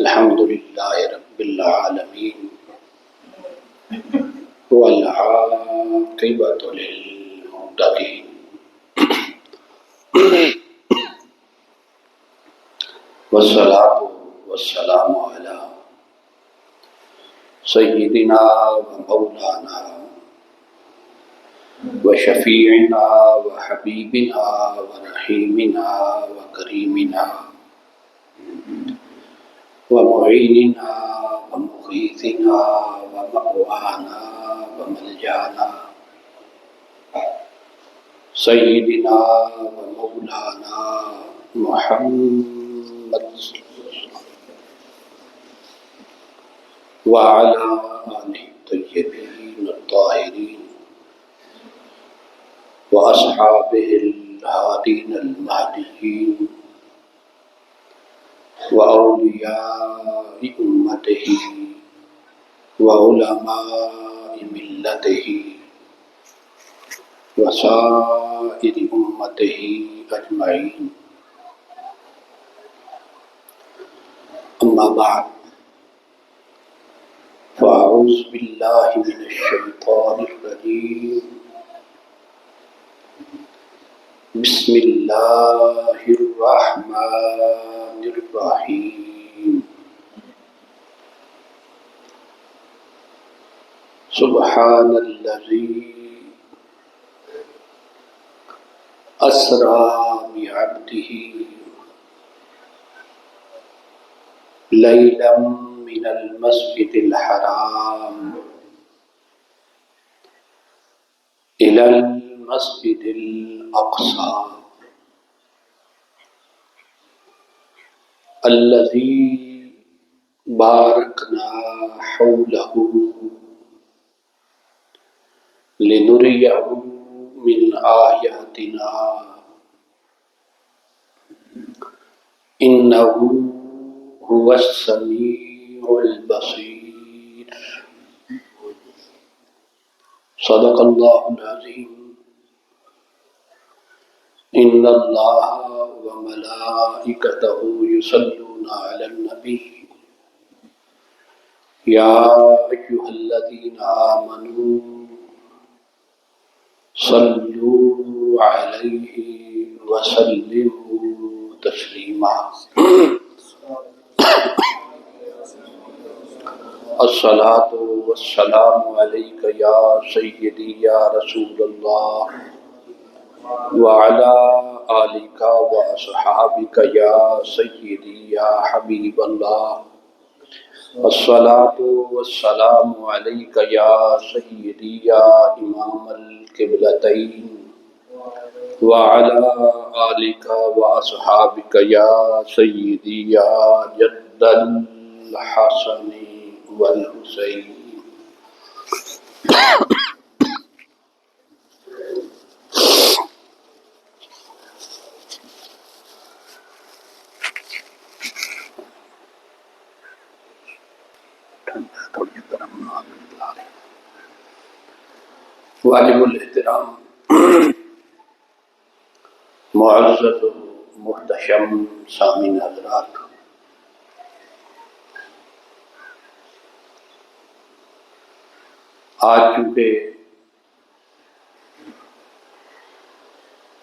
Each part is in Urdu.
الحمد لله رب العالمين والعاقبة للمتقين والصلاة والسلام على سيدنا ومولانا وشفيعنا وحبيبنا ورحيمنا وكريمنا ومعيننا ومغيثنا ومأوانا وملجانا سيدنا ومولانا محمد وعلى آله الطيبين الطاهرين وأصحابه الهادين المهديين وأولياء أمته وعلماء ملته وسائر أمته أجمعين. أما بعد فأعوذ بالله من الشيطان الرجيم. بسم الله الرحمن الرحيم. سبحان الذي أسرى بعبده ليلا من المسجد الحرام إلى المسجد الأقصى الذي باركنا حوله لنريه من آياتنا إنه هو السميع البصير. صدق الله العظيم. إن الله وملائكته يصلون على النبي يا أيها الذين آمنوا صلوا عليه وسلموا تسليما. الصلاة والسلام عليك يا سيدي يا رسول الله وعلى آلك وأصحابك يا سيدي يا حبيب الله. الصلاة والسلام عليك يا سيدي يا إمام القبلتين وعلى آلك وأصحابك يا سيدي يا جد الحسن والحسين. واجب الاحترام معزز محتشم سامعین حضرات، آج چونکہ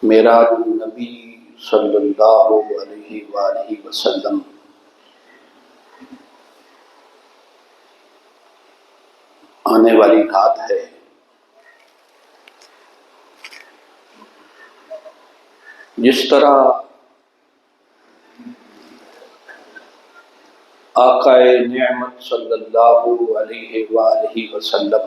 معراج النبی صلی اللہ علیہ وآلہ وسلم آنے والی رات ہے، جس طرح آقا نعمت صلی اللہ علیہ وآلہ وسلم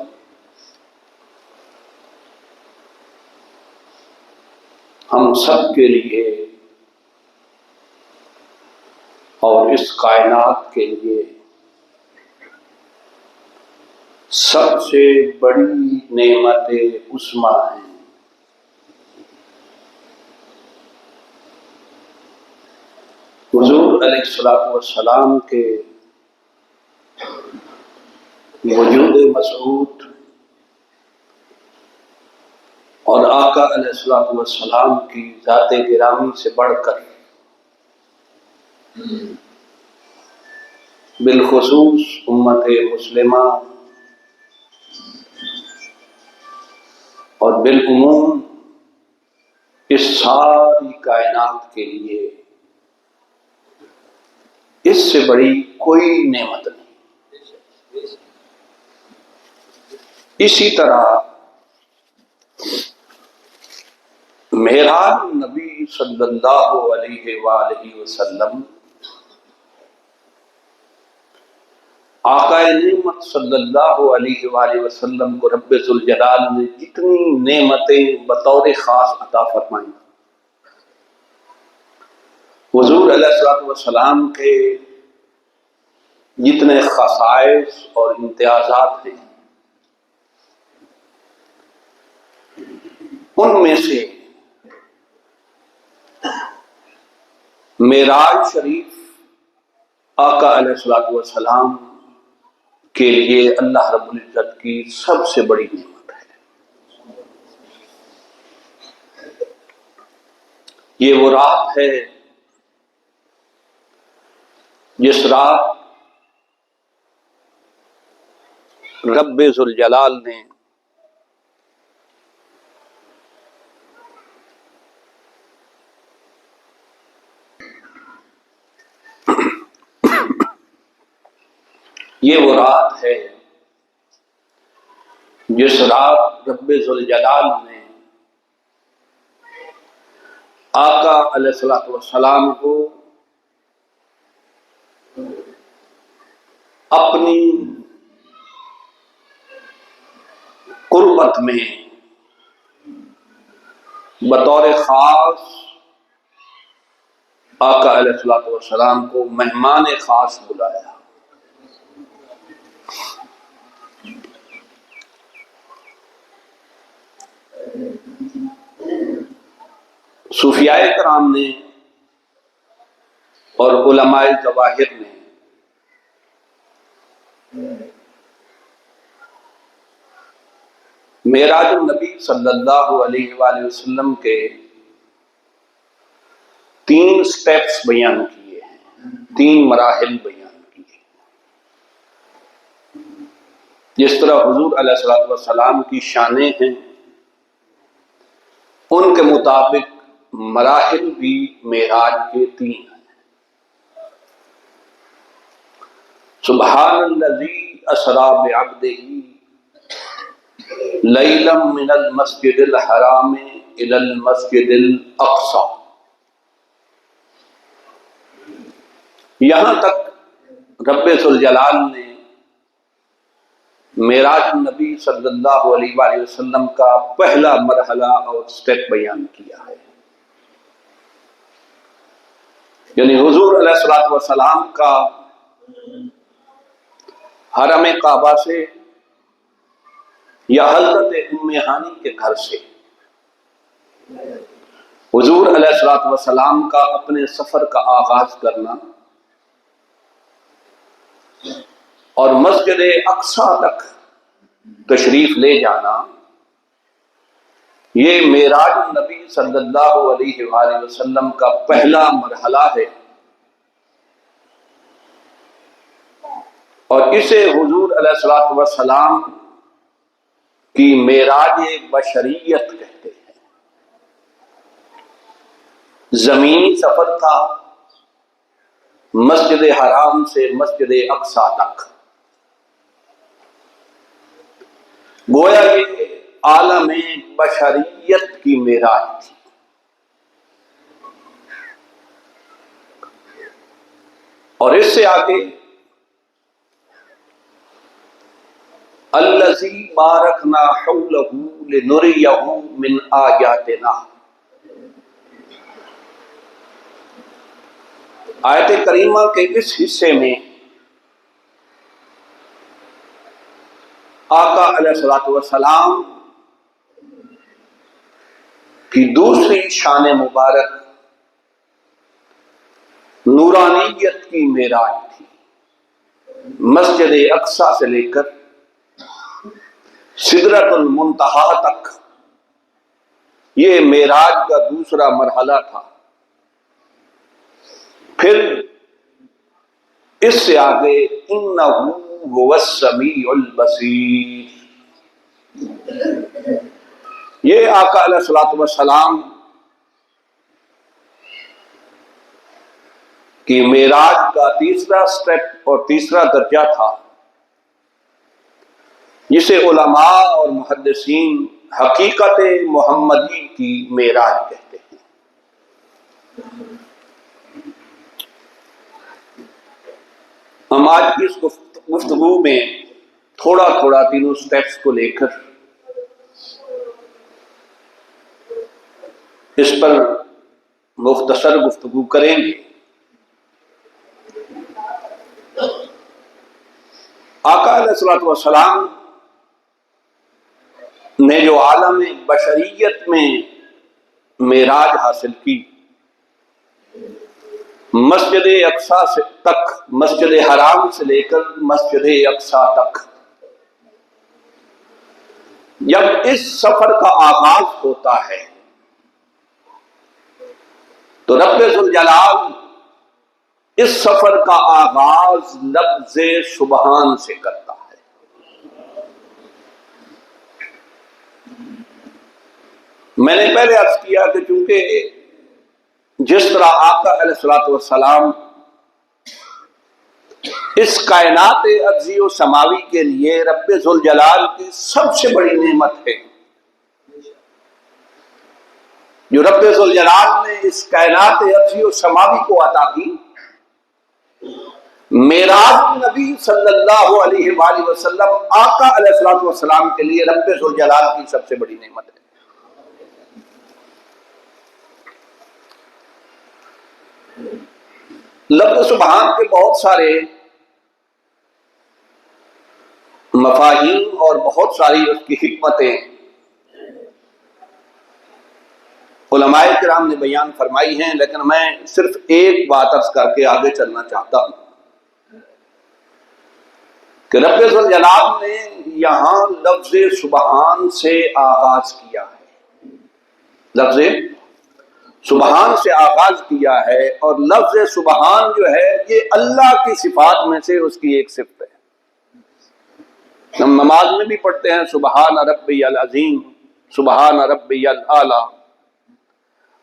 ہم سب کے لیے اور اس کائنات کے لیے سب سے بڑی نعمت عظمیٰ ہیں. حضور علیہ الصلوۃ والسلام کے وجود مسعود اور آقا علیہ الصلوۃ والسلام کی ذات گرامی سے بڑھ کر بالخصوص امت مسلمہ اور بالعموم اس ساری کائنات کے لیے اس سے بڑی کوئی نعمت نہیں۔ اسی طرح معراج نبی صلی اللہ علیہ وآلہ وسلم آقا نعمت صلی اللہ علیہ وآلہ وسلم کو رب ذوالجلال نے جتنی نعمتیں بطور خاص عطا فرمائیں، حضور علیہ الصلوۃ والسلام کے جتنے خصائص اور امتیازات ہیں، ان میں سے معراج شریف آقا علیہ الصلوۃ والسلام کے لیے اللہ رب العزت کی سب سے بڑی نعمت ہے۔ یہ وہ رات ہے جس رات رب ذوالجلال نے جس رات رب ذوالجلال نے آقا علیہ الصلوۃ والسلام کو اپنی قربت میں بطور خاص آقا علیہ الصلوۃ والسلام کو مہمان خاص بلایا۔ صوفیاء کرام نے اور علماء ظواہر نے معراج النبی صلی اللہ علیہ وآلہ وسلم کے 3 سٹیپس بیان کیے ہیں، 3 مراحل بیان کیے۔ جس طرح حضور علیہ الصلوۃ والسلام کی شانیں ہیں، ان کے مطابق مراحل بھی معراج کے 3 ہیں۔ سبحان الذی اسری بعبدہ لیلا من المسجد الحرام الی المسجد الاقصی، یہاں تک رب ذوالجلال نے معراج النبی صلی اللہ علیہ وآلہ وسلم کا پہلا مرحلہ اور سٹیپ بیان کیا ہے، یعنی حضور علیہ الصلوۃ والسلام کا حرم کعبہ سے یا حضرت ام ہانی کے گھر سے حضور علیہ الصلوۃ والسلام کا اپنے سفر کا آغاز کرنا اور مسجد اقصی تک تشریف لے جانا، یہ معراج النبی صلی اللہ علیہ وآلہ وسلم کا پہلا مرحلہ ہے، اور اسے حضور علیہ الصلوۃ والسلام کی معراج بشریت کہتے ہیں۔ زمینی سفر تھا مسجد حرام سے مسجد اقصی تک، گویا یہ عالم بشریت کی معراج تھی۔ اور اس سے آگے الذی بارکنا حولہ لنریہ من آیاتنا، آیت کریمہ کے اس حصے میں آقا علیہ الصلوۃ والسلام کی دوسری شان مبارک نورانیت کی معراج تھی۔ مسجد اقصی سے لے کر سدرۃ المنتہا تک یہ معراج کا دوسرا مرحلہ تھا۔ پھر اس سے آگے انہ هو السمیع البصیر، یہ آقا علیہ الصلوۃ والسلام کی معراج کا تیسرا سٹیپ اور تیسرا درجہ تھا، جسے علماء اور محدثین حقیقت محمدی کی معراج کہتے ہیں۔ ہم آج کی اس گفتگو میں تھوڑا تھوڑا تینوں سٹیپس کو لے کر اس پر مختصر گفتگو کریں گے۔ آقا علیہ الصلوۃ والسلام نے جو عالم بشریت میں معراج حاصل کی، مسجد اقصیٰ سے تک، مسجد حرام سے لے کر مسجد اقصیٰ تک، جب اس سفر کا آغاز ہوتا ہے تو رب ذوالجلال اس سفر کا آغاز لفظ سبحان سے کرتا ہے۔ میں نے پہلے عرض کیا کہ چونکہ جس طرح آقا علیہ الصلوۃ والسلام اس کائنات ارضی و سماوی کے لیے رب ذوالجلال کی سب سے بڑی نعمت ہے، جو رب ذوالجلال نے اس کائنات ارضی و سماوی کو عطا کی، معراج نبی صلی اللہ علیہ وآلہ وسلم آقا علیہ الصلوۃ والسلام کے لیے رب ذوالجلال کی سب سے بڑی نعمت ہے۔ لفظ سبحان کے بہت سارے مفاہیم اور بہت ساری اس کی حکمتیں علماء کرام نے بیان فرمائی ہیں، لیکن میں صرف ایک بات عرض کر کے آگے چلنا چاہتا ہوں کہ رب ذوالجلال نے یہاں لفظ سبحان سے آغاز کیا ہے، لفظ سبحان سے آغاز کیا ہے، اور لفظ سبحان جو ہے یہ اللہ کی صفات میں سے اس کی ایک صفت ہے۔ ہم نماز میں بھی پڑھتے ہیں سبحان ربی العظیم، سبحان ربی الاعلی،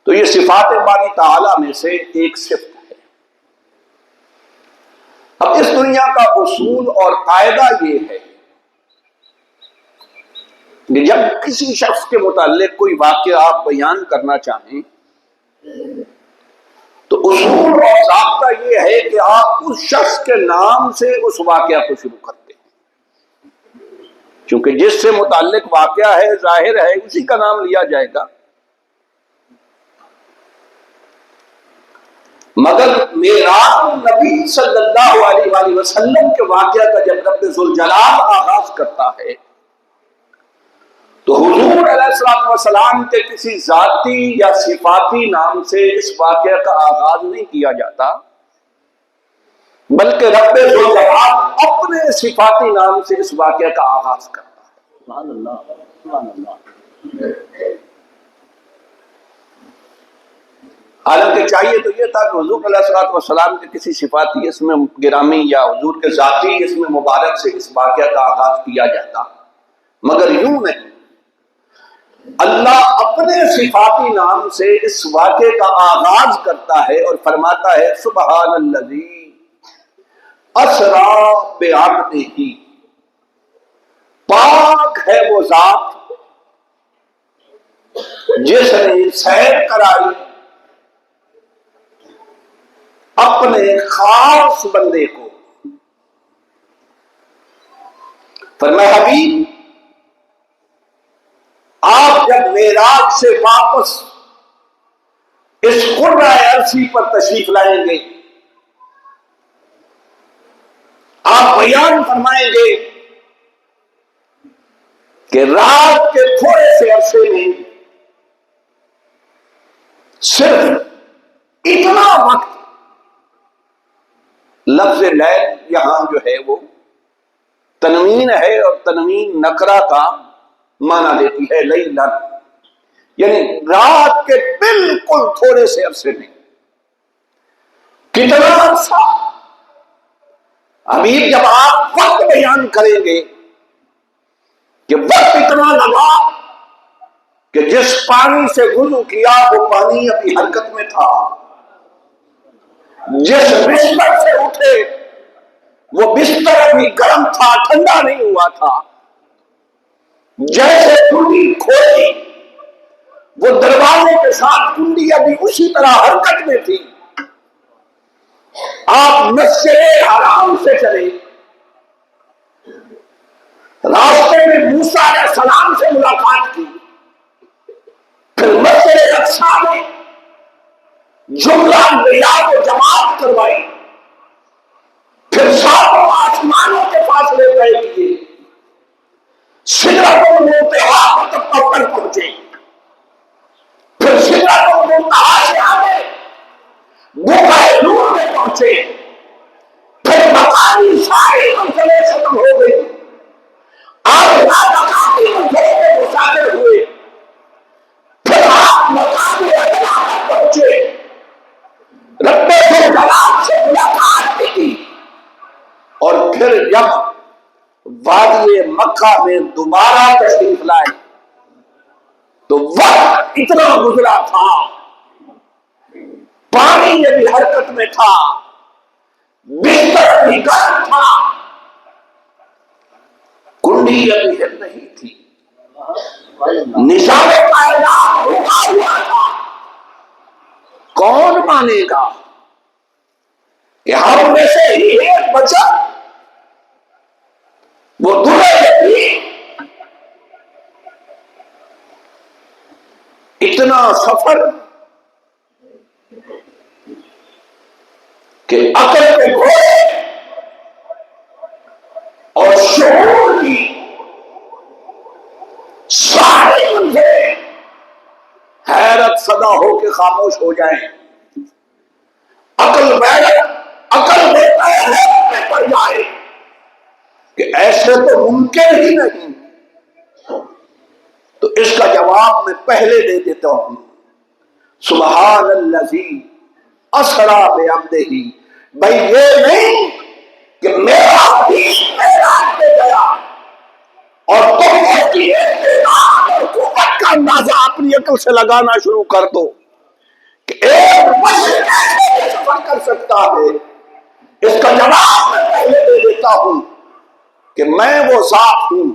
تو یہ صفات باری تعالیٰ میں سے ایک صفت ہے۔ اب اس دنیا کا اصول اور قاعدہ یہ ہے کہ جب کسی شخص کے متعلق کوئی واقعہ آپ بیان کرنا چاہیں تو اصول اور ضابطہ یہ ہے کہ آپ اس شخص کے نام سے اس واقعہ کو شروع کرتے ہیں، چونکہ جس سے متعلق واقعہ ہے ظاہر ہے اسی کا نام لیا جائے گا۔ مگر معراج نبی صلی اللہ علیہ وآلہ وسلم کے واقعہ کا جب رب ذوالجلال آغاز کرتا ہے تو حضور علیہ الصلوۃ والسلام کے کسی ذاتی یا صفاتی نام سے اس واقعہ کا آغاز نہیں کیا جاتا، بلکہ رب ذوالجلال اپنے صفاتی نام سے اس واقعہ کا آغاز کرتا ہے۔ سبحان اللہ، سبحان اللہ۔ حالانکہ چاہیے تو یہ تھا کہ حضور علیہ الصلوۃ والسلام کے کسی صفاتی اسم گرامی یا حضور کے ذاتی اسم مبارک سے اس واقعہ کا آغاز کیا جاتا، مگر یوں نہیں، اللہ اپنے صفاتی نام سے اس واقعے کا آغاز کرتا ہے اور فرماتا ہے سبحان الذی اسری بعبدہ، پاک ہے وہ ذات جس نے سیر کرائی اپنے خاص بندے کو۔ فرمایا حبیب آپ جب معراج سے واپس اس قرہ ارضی پر تشریف لائیں گے، آپ بیان فرمائیں گے کہ رات کے تھوڑے سے عرصے میں صرف اتنا وقت، لفظ لیل یہاں جو ہے وہ تنوین ہے اور تنوین نکرہ کا معنی دیتی ہے، لیلا، یعنی رات کے بالکل تھوڑے سے عرصے میں کتنا عرصہ حبیب جب آپ وقت بیان کریں گے کہ وقت اتنا لگا کہ جس پانی سے وضو کیا وہ پانی ابھی حرکت میں تھا، جس بستر سے اٹھے وہ بستر ابھی گرم تھا، ٹھنڈا نہیں ہوا تھا، جیسے کنڈی کھولی وہ دروازے کے ساتھ کنڈی ابھی اسی طرح حرکت میں تھی۔ آپ مسجد حرام سے چلے، راستے میں موسیٰ علیہ السلام سے ملاقات کی، پھر مسجد اقصیٰ میں جملہ انبیاء کو جماعت کروائی، پھر ساتوں آسمانوں کے فاصلے طے کیے، سدرۃ المنتہا تک پہنچے، پھر سدرۃ المنتہا سے آگے بقعہ نور میں پہنچے، پھر مقامی ساری منزلیں ختم ہو گئی، آپ مقامی منزلوں میں مسافر ہوئے، پھر آپ مقامی ادنا تک پہنچے، رب جلال سے ملاقات بھی کی، اور پھر جب وادی مکہ میں دوبارہ تشریف لائے تو وقت اتنا گزرا تھا، پانی ابھی حرکت میں تھا، بستر بھی گرم تھا، کنڈی ابھی ہل نہیں تھی، نظام کائنات رکا ہوا تھا۔ کون مانے گا کہ ہم میں سے ہی ایک بچہ وہ دلہے اتنا سفر کہ عقل کے گھوڑے اور شعور کی ساری منزلیں حیرت صدا ہو کے خاموش ہو جائیں، عقل دیتا ہے حیرت میں پڑ جائے کہ ایسے تو ممکن ہی نہیں۔ تو اس کا جواب میں پہلے دے دیتا ہوں، سبحان الذی اسریٰ بعبدہ۔ بھائی یہ نہیں کہ میرا حبیب معراج پہ گیا اور تم اس کی استطاعت اور قوت کا اندازہ اپنی عقل سے لگانا شروع کر دو کہ ایک مشرق ایسے سفر کر سکتا ہے۔ اس کا جواب میں پہلے دے دیتا ہوں کہ میں وہ ذات ہوں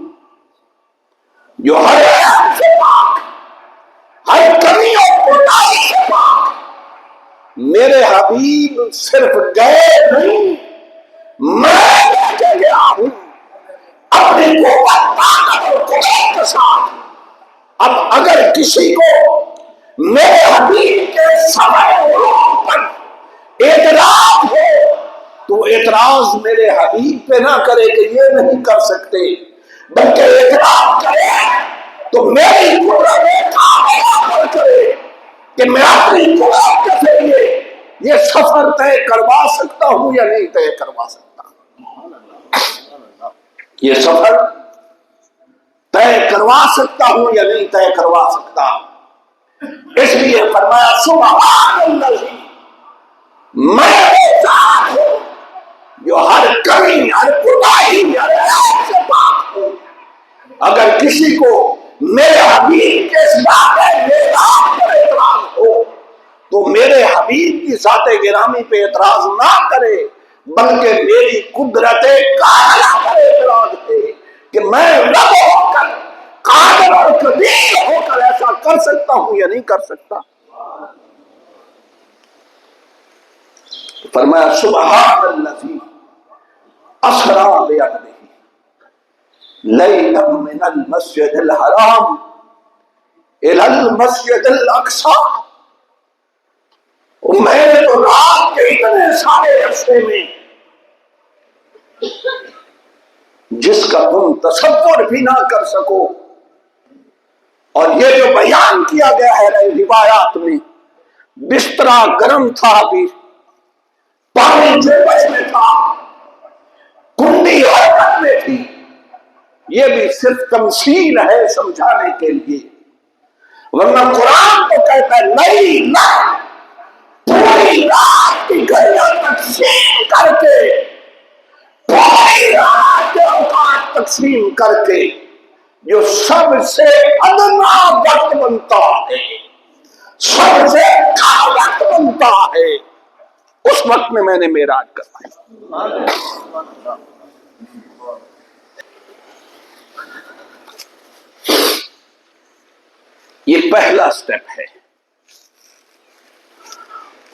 جو ہر عیب سے پاک، ہر کمی اور کوتاہی سے پاک۔ میرے حبیب صرف گئے نہیں، میں لے کے گیا ہوں اپنی قوت، طاقت اور قدرت کے ساتھ۔ اب اگر کسی کو میرے حبیب کے سفر علوم پر اعتراض ہو تو اعتراض میرے حبیب پہ نہ کرے کہ یہ نہیں کر سکتے، بلکہ اعتراض کرے تو میری قدرت پر کرے کہ میں اپنی قدرت کے ذریعے یہ سفر طے کروا سکتا ہوں یا نہیں طے کروا سکتا، یہ سفر طے کروا سکتا ہوں یا نہیں طے کروا سکتا۔ اس لیے فرمایا سبحان الذی، میں وہ ذات ہوں جو ہر کمی، ہر کوتاہی، ہر عیب سے پاک ہوں۔ اگر کسی کو میرے حبیب کے اس بات پر اعتراض ہو تو میرے حبیب کی ذات گرامی پہ اعتراض نہ کرے، بلکہ میری قدرت کاملہ پر اعتراض ہے کہ میں رب ہو کر، قادر اور قدیر ہو کر ایسا کر سکتا ہوں یا نہیں کر سکتا۔ فرمایا سبحان الذی اسریٰ بعبدہ لیلا من المسجد الحرام الی المسجد الاقصی۔ میں نے تو رات کے اتنے سارے عرصے میں جس کا تم تصور بھی نہ کر سکو، اور یہ جو بیان کیا گیا ہے روایات میں، بسترا گرم تھا، بھی پانی جوش میں تھا، کنڈی حرکت میں تھی، یہ بھی صرف تمثیل ہے سمجھانے کے لیے، ورنہ قرآن تو کہتا ہے نہیں نہ پوری رات کی گھڑیاں تقسیم کر کے تقسیم کر کے جو سب سے ادنا وقت بنتا ہے، سب سے کم وقت بنتا ہے، اس وقت میں نے معراج کروائی۔ یہ پہلا سٹیپ ہے،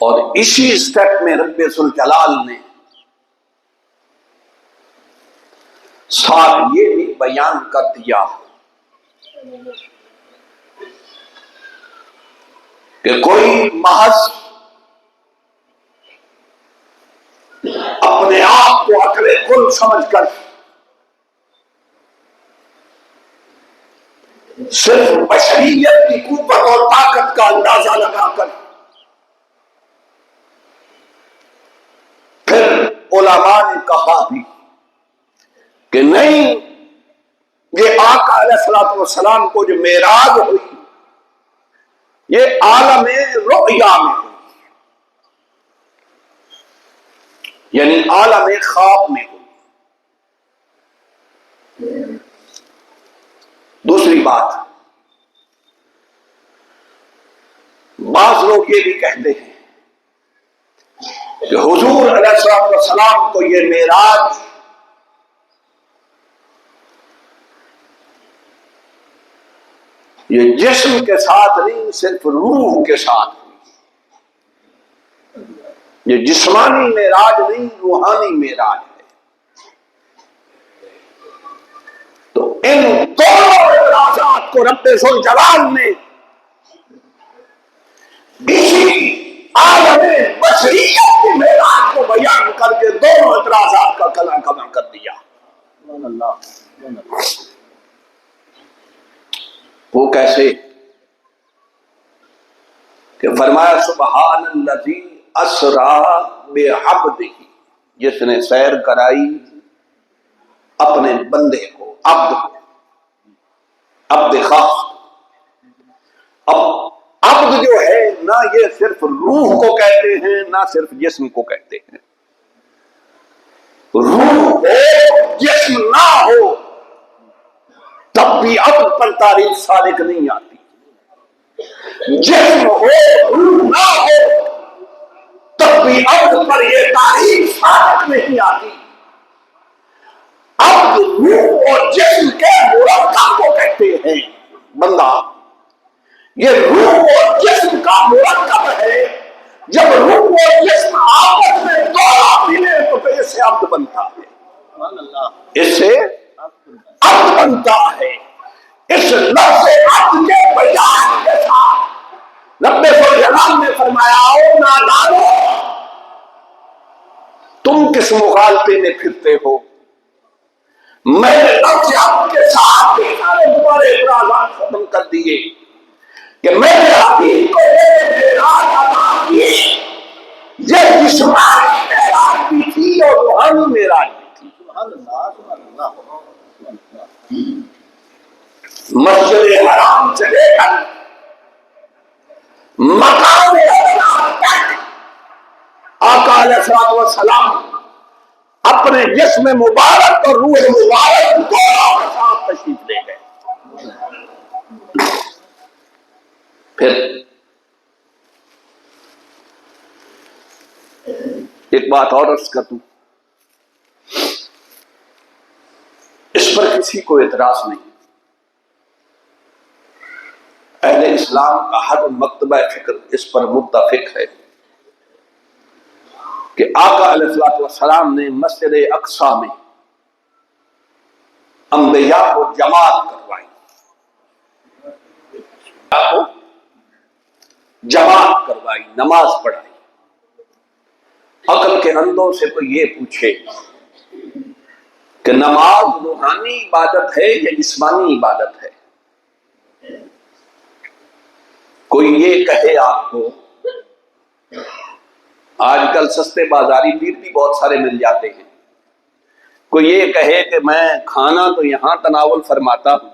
اور اسی سٹیپ میں رب ذوالجلال نے ساتھ یہ بھی بیان کر دیا کہ کوئی محض اپنے آپ کو عقل کل سمجھ کر صرف بشریت کی قوت اور طاقت کا اندازہ لگا کر پھر علماء نے کہا بھی کہ نہیں، یہ آقا علیہ الصلوۃ والسلام کو جو معراج ہوئی یہ عالم رؤیا میں ہوئی، یعنی عالم خواب میں ہوئی۔ دوسری بات، بعض لوگ یہ بھی کہتے ہیں کہ حضور علیہ الصلوۃ والسلام کو یہ معراج یہ جسم کے ساتھ نہیں، صرف روح کے ساتھ ہوئی۔ یہ جسمانی معراج نہیں، روحانی معراج ہے۔ تو ان دونوں اعتراضات کو رب ذوالجلال نے اسی عالم بشریت کی معراج کو بیان کر کے دونوں اعتراضات کا کلا کما کر دیا۔ وہ کیسے؟ کہ فرمایا سبحان الذی اسری بعبدہ، جس نے سیر کرائی اپنے بندے کو، عبد کو، عبد خاص۔ اب عبد جو ہے نہ یہ صرف روح کو کہتے ہیں نہ صرف جسم کو کہتے ہیں۔ روح ہو جسم نہ ہو تب بھی عبد پر تعریف صادق نہیں آتی، جسم ہو روح نہ ہو تب بھی عبد پر یہ تعریف صادق نہیں آتی۔ عبد روح اور جسم کے مرکب کو کہتے ہیں بندہ، یہ روح اور جسم کا مرکب ہے۔ جب روح اور جسم آپس میں دونوں ملے تو پھر اس سے عبد بنتا ہے، اس سے عبد بنتا ہے۔ اس لفظ عبد کے بیان کے ساتھ رب ذوالجلال نے فرمایا او نادانو، تم کس مغالطے میں پھرتے ہو؟ میں نے لفظ عبد کے ساتھ بھی سارے تمہارے اعتراضات ختم کر دیے کہ میں نے حبیب کو معراج عطا کی، یہ جسمانی معراج بھی تھی اور روحانی معراج بھی تھی۔ مسجد حرام سے لے کر مقام ادنا تک آقا علیہ الصلوۃ والسلام اپنے جسم مبارک اور روح مبارک دونوں کے ساتھ تشریف لے گئے۔ پھر ایک بات اور عرض کر دوں، اس پر کسی کو اعتراض نہیں، اہل اسلام کا ہر مکتبہ فکر اس پر متفق ہے کہ آقا علیہ الصلوۃ والسلام نے مسجد اقصی میں انبیاء کو جماعت کروائی، جماعت کروائی، نماز پڑھائی۔ عقل کے اندھوں سے کوئی یہ پوچھے کہ نماز روحانی عبادت ہے یا جسمانی عبادت ہے، کوئی یہ کہے آپ کو، آج کل سستے بازاری پیر بھی بہت سارے مل جاتے ہیں، کوئی یہ کہے کہ میں کھانا تو یہاں تناول فرماتا ہوں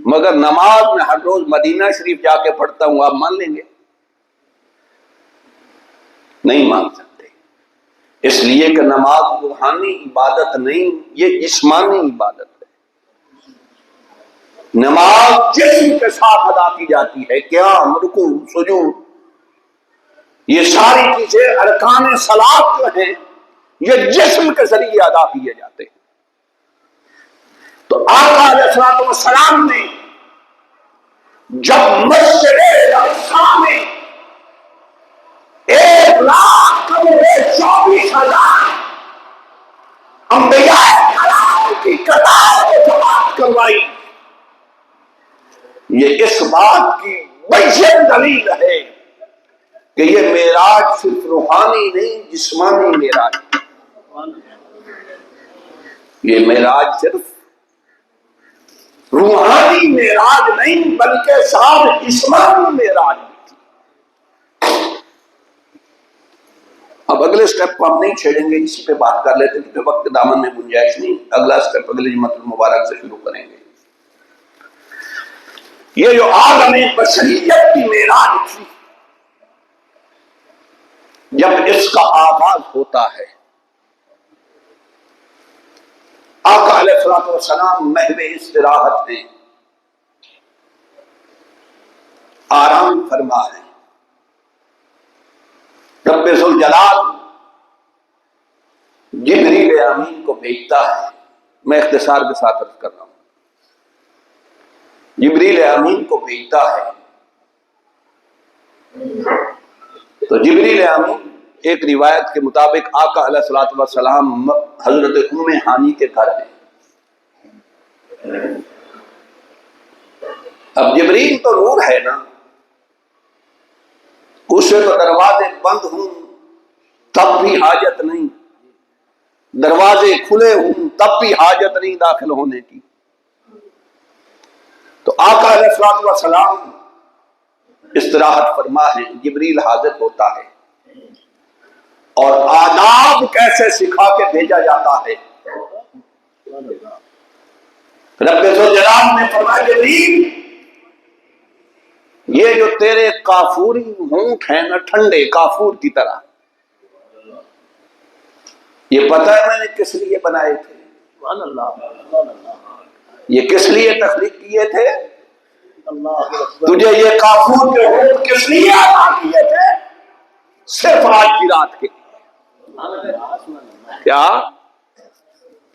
مگر نماز میں ہر روز مدینہ شریف جا کے پڑھتا ہوں، آپ مان لیں گے؟ نہیں مان سکتے۔ اس لیے کہ نماز روحانی عبادت نہیں، یہ جسمانی عبادت ہے۔ نماز جسم کے ساتھ ادا کی جاتی ہے، قیام، رکوع، سجود، یہ ساری چیزیں ارکان صلاۃ جو ہیں یہ جسم کے ذریعے ادا کیے جاتے ہیں۔ تو آقا علیہ الصلوۃ والسلام نے جب مسجد اقصی میں 1,24,000 انبیاء کرام کی قطار کو جماعت کروائی، یہ اس بات کی بجن دلیل ہے کہ یہ معراج صرف روحانی نہیں، جسمانی معراج ہے۔ یہ معراج صرف روحانی معراج نہیں بلکہ ساتھ جسمانی معراج بھی تھی۔ اب اگلے سٹیپ کو ہم نہیں چھیڑیں گے، اسی پہ بات کر لیتے ہیں کیونکہ وقت دامن میں گنجائش نہیں۔ اگلا سٹیپ اگلے جمعۃ المبارک سے شروع کریں گے۔ یہ جو عالم بشریت کی معراج تھی، جب اس کا آغاز ہوتا ہے، آقا علیہ الصلوۃ والسلام محو استراحت ہیں، آرام فرما ہے۔ رب ذوالجلال جبریل امین کو بھیجتا ہے، میں اختصار کے ساتھ عرض کر رہا ہوں، جبریل امین کو بھیجتا ہے تو جبریل امین ایک روایت کے مطابق آقا علیہ الصلوۃ والسلام حضرت ام ہانی کے گھر ہیں۔ اب جبریل تو نور ہے نا، اسے تو دروازے بند ہوں تب بھی حاجت نہیں، دروازے کھلے ہوں تب بھی حاجت نہیں داخل ہونے کی۔ تو آقا علیہ الصلوۃ والسلام استراحت فرما ہے، جبریل حاضر ہوتا ہے اور آداب کیسے سکھا کے بھیجا جاتا ہے۔ رب ذوالجلال نے فرمایا جبریل، یہ جو تیرے کافوری ہونٹ ہیں نا، ٹھنڈے کافور کی طرح، یہ پتہ ہے میں نے کس لیے بنائے تھے؟ یہ کس لیے تخلیق کیے تھے؟ تجھے یہ کافور کے ہونٹ کس لیے عطا کیے تھے؟ صرف آج کی رات کے لیے۔ کیا؟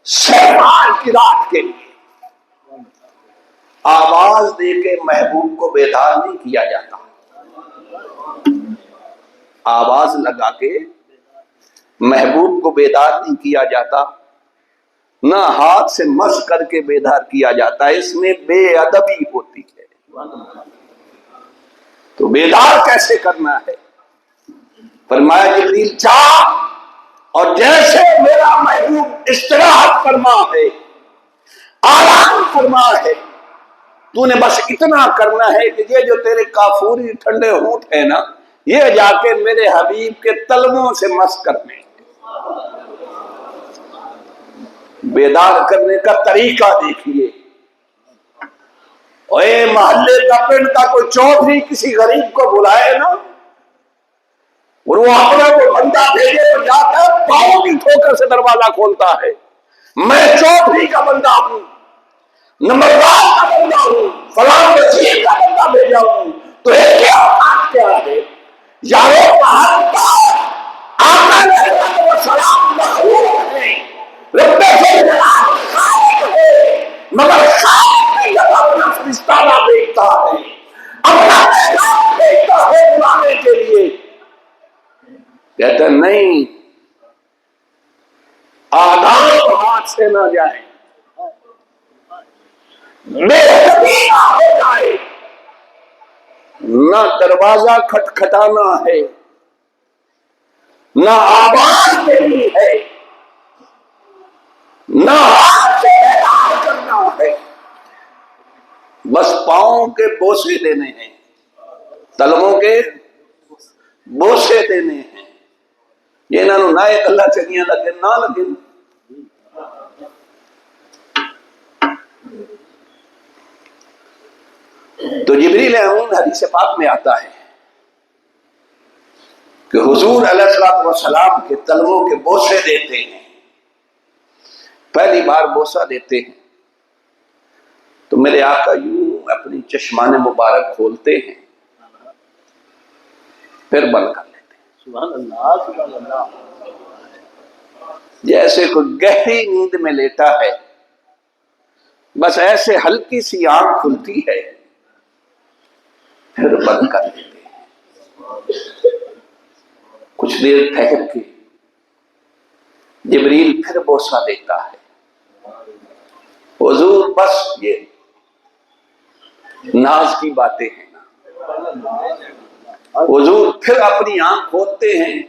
صرف آج کی رات کے لیے۔ آواز دے کے محبوب کو بیدار نہیں کیا جاتا، آواز لگا کے محبوب کو بیدار نہیں کیا جاتا، نہ ہاتھ سے مس کر کے بیدار کیا جاتا ہے، اس میں بے ادبی ہوتی ہے۔ تو بیدار کیسے کرنا ہے؟ فرمایا جبریل جا، اور جیسے میرا محبوب استراحت فرما ہے، آرام فرما ہے، تو نے بس اتنا کرنا ہے کہ یہ جو تیرے کافوری ٹھنڈے ہونٹ ہیں نا، یہ جا کے میرے حبیب کے تلووں سے مس کرنے۔ بیدار کرنے کا طریقہ دیکھیے۔ اے محلے کا پنڈ کا کوئی چودھری کسی غریب کو بلائے نا، اور وہ اپنا کوئی بندہ بھیجے تو جا کر پاؤں کی ٹھوکر سے دروازہ کھولتا ہے، میں چودھری کا بندہ ہوں، نمبردار کا بندہ ہوں، فلاں وزیر کا بندہ بھیجا ہوں، تو یہ کیا بات کیا ہے؟ یارو آقا علیہ السلام محبوب ہیں، رب ذوالجلال خالق ہے، مگر خالق بھی جب اپنا فرشتہ دیکھتا ہے، اپنا پیغام دیکھتا ہے بلانے کے لیے، کہتا نہیں، آداب ہاتھ سے نہ جائے، بے ادبی نہ ہو جائے، نہ دروازہ کھٹکھٹانا ہے، نہ آواز دینی ہے، نہ ہاتھ سے اعلان کرنا ہے، بس پاؤں کے بوسے دینے ہیں، تلووں کے بوسے دینے ہیں۔ یہ انہوں نہ ایک اللہ چنگیاں لگے نہ لگے۔ تو جبریل امین حدیث پاک میں آتا ہے کہ حضور علیہ الصلوۃ والسلام کے تلووں کے بوسے دیتے ہیں. پہلی بار بوسہ دیتے ہیں تو میرے آقا یوں اپنی چشمان مبارک کھولتے ہیں پھر بند کر لیتے ہیں. سبحان اللہ سبحان اللہ. جیسے کوئی گہری نیند میں لیٹا ہے، بس ایسے ہلکی سی آنکھ کھلتی ہے پھر بند کر دیتے ہیں. کچھ دیر ٹھہر کے جبریل پھر بوسہ دیتا ہے. حضور بس یہ ناز کی باتیں ہیں نا. حضور پھر اپنی آنکھ کھولتے ہیں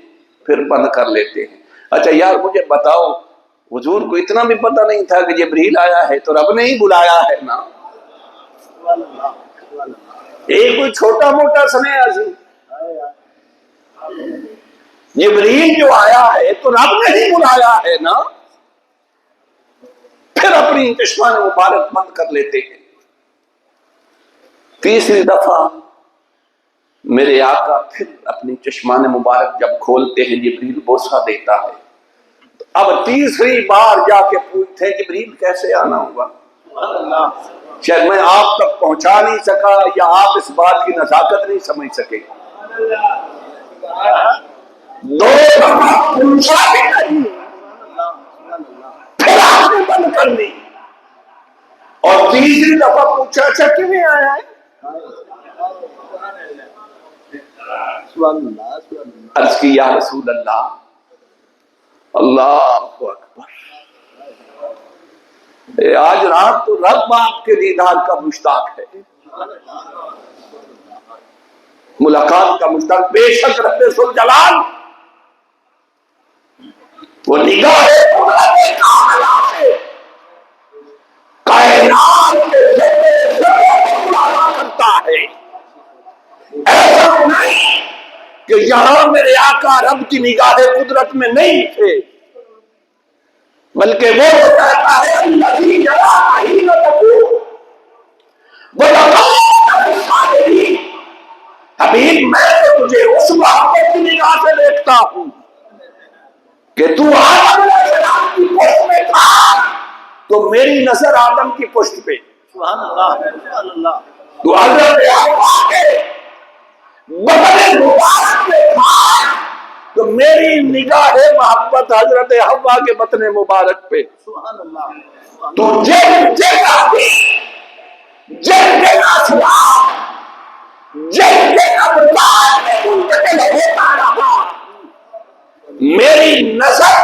پھر بند کر لیتے ہیں. اچھا یار مجھے بتاؤ، حضور کو اتنا بھی پتہ نہیں تھا کہ جبریل آیا ہے تو رب نے ہی بلایا ہے نا. ایک کوئی چھوٹا موٹا سنیا سی، جبریل جو آیا ہے تو رب نے ہی بلایا ہے نا. پھر اپنی چشمان مبارک بند کر لیتے ہیں. تیسری دفعہ میرے آقا پھر اپنی چشمان مبارک جب کھولتے ہیں جبریل بوسہ دیتا ہے. اب تیسری بار جا کے پوچھتے ہیں جبریل کیسے آنا ہوا. شاید میں آپ تک پہنچا نہیں سکا یا آپ اس بات کی نزاکت نہیں سمجھ سکے. دو دفعہ پوچھا بھی نہیں پھر آپ نے بند کر دی، اور تیسری دفعہ پوچھا اچھا کیوں آیا ہے. عرض کی یا رسول اللہ، اللہ اکبر، آج رات تو رب آپ کے دیدار کا مشتاق ہے، ملاقات کا مشتاق. بے شک رب ذوالجلال وہ نگاہ کائنات کے کرتا ہے. ایسا نہیں کہ یہاں میرے آقا رب کی نگاہ قدرت میں نہیں تھے، بلکہ وہ کہتا ہے الذی یراک حین تقوم ویراک بالساجدین. حبیب میں تو تجھے اس محبت کی نگاہ سے دیکھتا ہوں کہ تو آدم علیہ السلام کی پشت میں تھا تو میری نظر آدم کی پشت پہ. سبحان اللہ سبحان اللہ. تو حضرت حوا کے بدن مبارک میں تھا تو میری نگاہ محبت حضرت حوا کے بطن مبارک پہ. سبحان اللہ. تو جن ابدال میں منتقل ہوتا رہا، میری نظر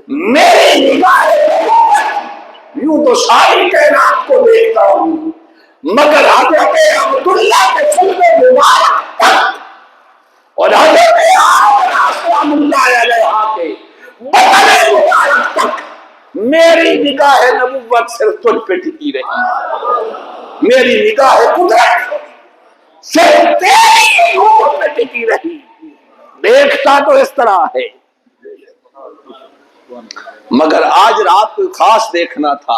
میری نگاہ یوں تو ساری کائنات کو دیکھتا ہوں، مگر حضرت عبداللہ کے سلم مبارک تک اور حضرت سلام اللہ علیہ کے بطن مبارک تک میری نگاہ نبوت صرف تجھ پہ ٹکی رہی، میری نگاہ قدرت صرف تیری نور پہ ٹکی رہی. دیکھتا تو اس طرح ہے، مگر آج رات کوئی خاص دیکھنا تھا.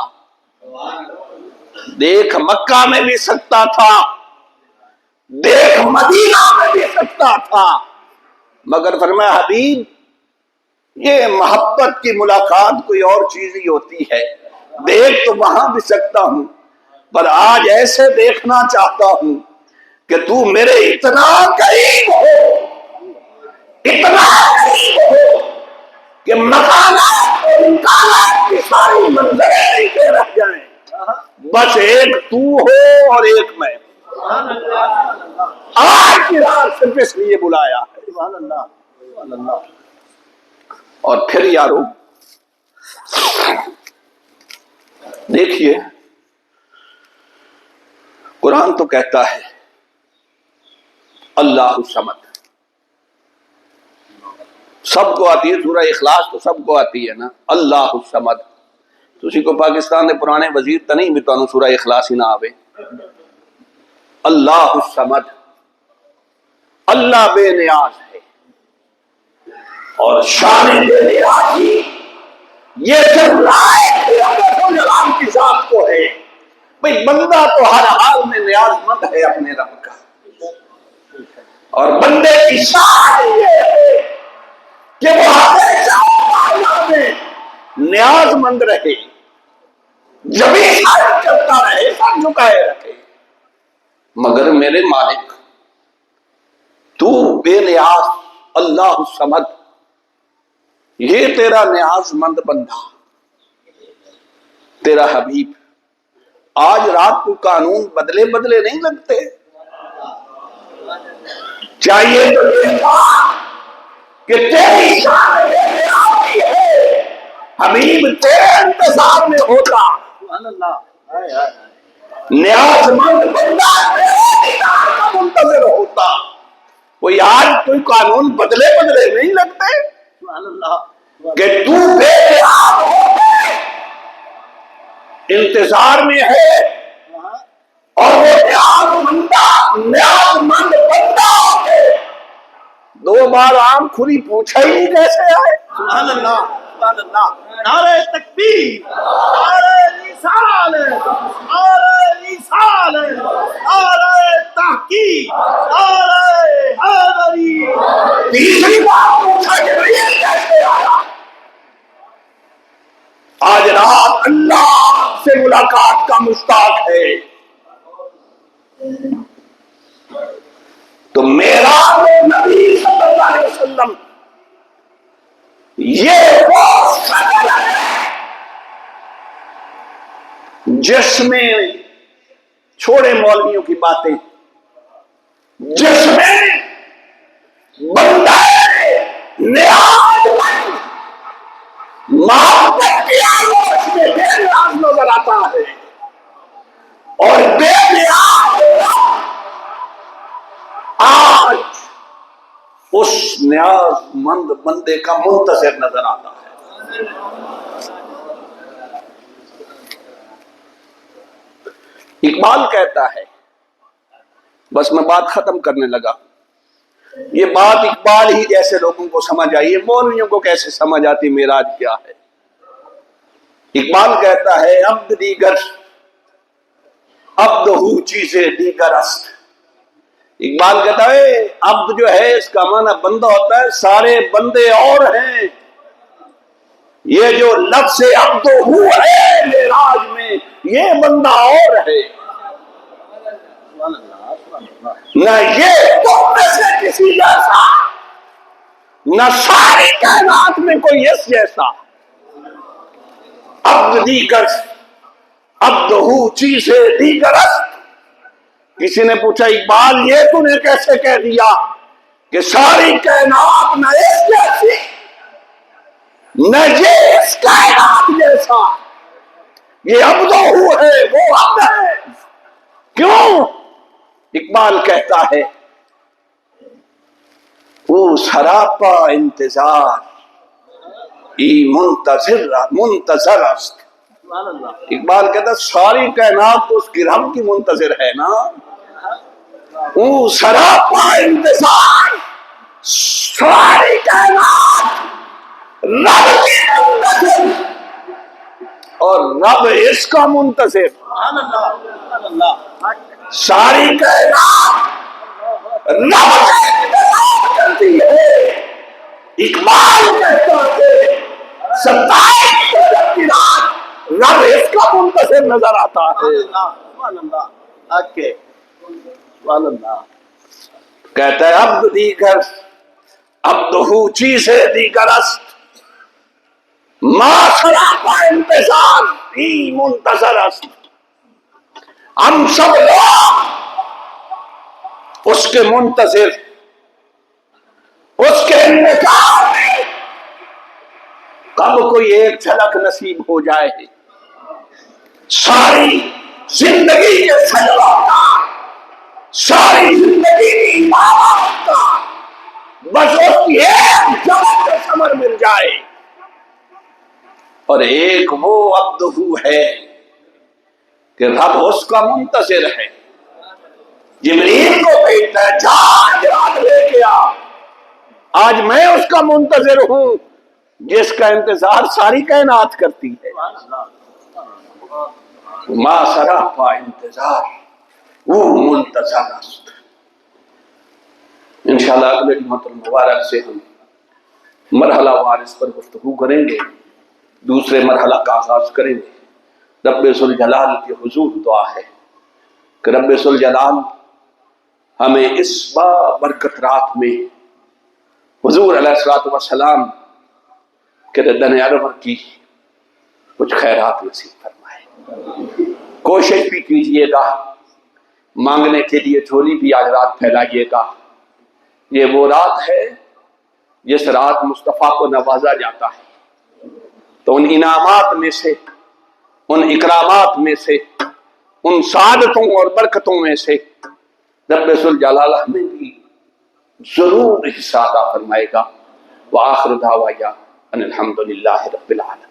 دیکھ مکہ میں بھی سکتا تھا، دیکھ مدینہ میں بھی سکتا تھا، مگر فرمایا حبیب یہ محبت کی ملاقات کوئی اور چیز ہی ہوتی ہے. دیکھ تو وہاں بھی سکتا ہوں، پر آج ایسے دیکھنا چاہتا ہوں کہ تو میرے اتنا قریب ہو، اتنا قریب ہو کہ مکانات اور امکانات کی ساری منظریں نیچے رہ جائیں، بس ایک تو ہو اور ایک میں. آج کی رات صرف اس لیے بلایا ہے. سبحان اللہ سبحان اللہ. اور پھر یارو دیکھیے قرآن تو کہتا ہے اللہ الصمد، سب کو آتی ہے، سورہ اخلاص تو سب کو آتی ہے نا. اللہ الصمد تسی کو پاکستان دے پرانے وزیر تو نہیں بھی تانوں سورہ اخلاص ہی نہ آوے. اللہ الصمد، اللہ بے نیاز ہے، اور شان بے نیازی یہ صرف رائے کی ذات کو ہے. بھئی بندہ تو ہر حال میں نیاز مند ہے اپنے رب کا، اور بندے کی شان یہ ہے کہ وہ ہمیشہ اللہ میں نیاز مند رہے، جبھی سر چلتا رہے، سر جھکائے رکھے، مگر میرے مالک تو بے نیاز اللہ الصمد، یہ تیرا نیاز مند بندہ، تیرا حبیب آج رات کو قانون بدلے بدلے نہیں لگتے، چاہیے تو یہ تھا کہ تیری شان بے نیازی ہے، حبیب تیرے انتظار میں ہوتا، سبحان اللہ، ہائے ہائے، نیاز مند بندہ تیرے دیدار کا منتظر ہوتا۔ کوئی آج کوئی قانون بدلے بدلے نہیں لگتے سبحان اللہ، کہ تو بے نیاز ہو کے انتظار میں ہے، اور وہ نیاز مند بندہ ہو کے دو بار آنکھ کھلی پوچھا ہی نہیں کیسے آئے۔ سبحان اللہ، سبحان اللہ، نعرہ تکبیر، نعرہ رسالت، نعرہ رسالت، نعرہ تحقیق، نعرہ حیدری۔ تیسری بار پوچھا جبریل کیسے آیا۔ آج رات اللہ سے ملاقات کا مشتاق ہے، تو میرا نبی صلی اللہ علیہ وسلم یہ وہ شکل ہے جس میں، چھوڑے مولویوں کی باتیں، جس میں بندہ نیاز مند محبت کی آگوش میں بے نیاز نظر آتا ہے، اور بے نیاز آج اس نیاز مند بندے کا منتظر نظر آتا ہے۔ اقبال کہتا ہے، بس میں بات ختم کرنے لگا، یہ بات اقبال ہی جیسے لوگوں کو سمجھ آئی، مولویوں کو کیسے سمجھ آتی معراج کیا ہے۔ اقبال کہتا ہے، عبد دیگر عبد ہو چیزیں دیگر است۔ اقبال کہتا ہے عبد جو ہے اس کا معنی بندہ ہوتا ہے، سارے بندے اور ہیں، یہ جو لفظ عبد ہو ہے معراج میں، یہ بندہ اور ہے، سبحان اللہ، سبحان اللہ، نہ یہ تم میں سے کسی جیسا، نہ ساری کائنات میں کوئی اس جیسا۔ عبد دیگر عبد ہو چیزیں دیگر است۔ کسی نے پوچھا اقبال یہ تو نے کیسے کہہ دیا کہ ساری کائنات نہ اس جیسی، نہ یہ اس کائنات جیسا، یہ عبد ہو ہے وہ عبد ہے، کیوں؟ اقبال کہتا ہے وہ سراپا انتظار ای منتظر است۔ سبحان اللہ، اقبال کہتا ہے ساری کائنات تو اس کی رب کی منتظر ہے نا، وہ سراپا انتظار، ساری کائنات رب کی منتظر، اور رب اس کا منتظر، سبحان اللہ، سبحان اللہ، ساری کائنات رب کا انتظار کرتی ہے۔ اقبال کہتا ہے ستائش کی رات رب اس کا منتظر نظر آتا ہے۔ سبحان اللہ، حق ہے، سبحان اللہ، کہتا ہے عبد دیگر عبد ہو چیزیں دیگر است، ما سراپا انتظار ہی منتظر است۔ ہم سب لوگ اس کے منتظر، اس کے انتظار میں، کب کوئی ایک جھلک نصیب ہو جائے، ساری زندگی کے سجدوں کا، ساری زندگی کی عبادت کا، بس اس کی ایک جھلک کا ثمر مل جائے، اور ایک وہ عبد ہو ہے کہ رب اس کا منتظر ہے، جبریل کو کہتا ہے جا لے کے آ، آج میں اس کا منتظر ہوں جس کا انتظار ساری کائنات کرتی ہے۔ ما سراپا انتظار وہ منتظر است۔ انشاءاللہ اگلے جمعۃ المبارک سے ہم مرحلہ وار اس پر گفتگو کریں گے، دوسرے مرحلہ کا آغاز کریں گے۔ رب ذوالجلال کے حضور دعا ہے کہ رب ذوالجلال ہمیں اس بابرکت رات میں حضور علیہ الصلوۃ والسلام کے ردن انور کی کچھ خیرات نصیب فرمائے۔ کوشش بھی کیجئے گا، مانگنے کے لیے جھولی بھی آج رات پھیلائیے گا۔ یہ وہ رات ہے جس رات مصطفیٰ کو نوازا جاتا ہے، تو ان انعامات میں سے، ان اکرامات میں سے، ان سعادتوں اور برکتوں میں سے رب ذوالجلال ہمیں بھی ضرور حصہ عطا فرمائے گا۔ وآخر دعوانا ان الحمد للہ رب العالمین۔